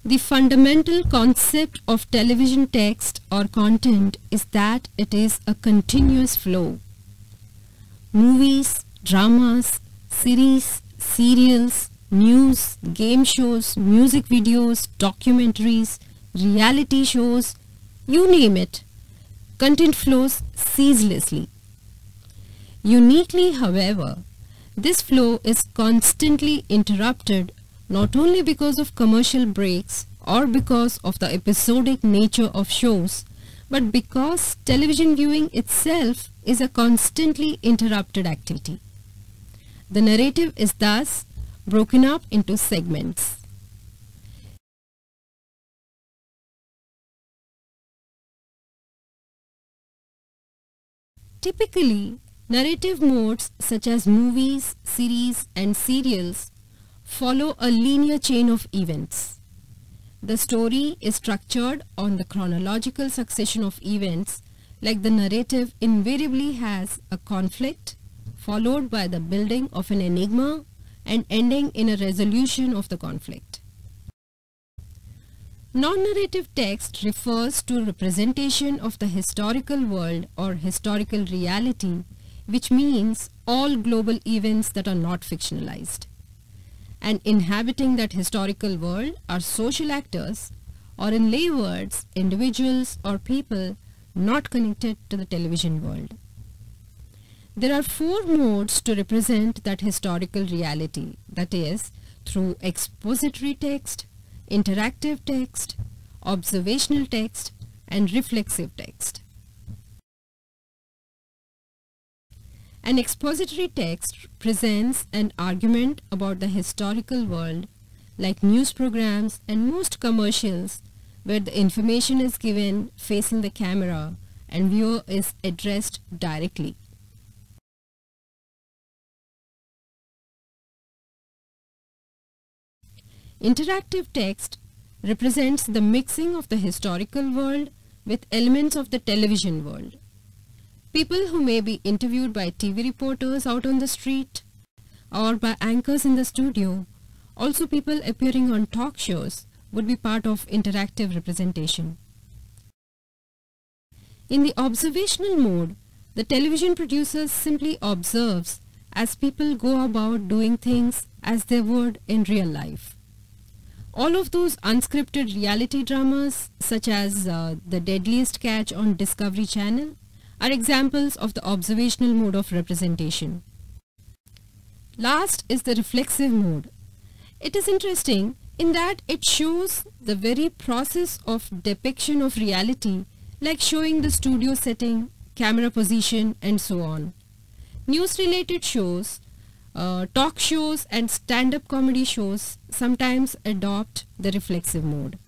The fundamental concept of television text or content is that it is a continuous flow. Movies, dramas, series, serials, news, game shows, music videos, documentaries, reality shows, you name it, content flows ceaselessly. Uniquely, however, this flow is constantly interrupted not only because of commercial breaks or because of the episodic nature of shows, but because television viewing itself is a constantly interrupted activity. The narrative is thus broken up into segments. Typically, narrative modes such as movies, series, and serials follow a linear chain of events. The story is structured on the chronological succession of events, like the narrative invariably has a conflict, followed by the building of an enigma and ending in a resolution of the conflict. Non-narrative text refers to representation of the historical world or historical reality, which means all global events that are not fictionalized. And inhabiting that historical world are social actors, or in lay words, individuals or people not connected to the television world. There are 4 modes to represent that historical reality, that is, through expository text, interactive text, observational text, and reflexive text. An expository text presents an argument about the historical world, like news programs and most commercials, where the information is given facing the camera and viewer is addressed directly. Interactive text represents the mixing of the historical world with elements of the television world. People who may be interviewed by TV reporters out on the street or by anchors in the studio, also people appearing on talk shows, would be part of interactive representation. In the observational mode, the television producer simply observes as people go about doing things as they would in real life. All of those unscripted reality dramas, such as The Deadliest Catch on Discovery Channel, are examples of the observational mode of representation. Last is the reflexive mode. It is interesting in that it shows the very process of depiction of reality, like showing the studio setting, camera position, and so on. News-related shows, talk shows, and stand-up comedy shows sometimes adopt the reflexive mode.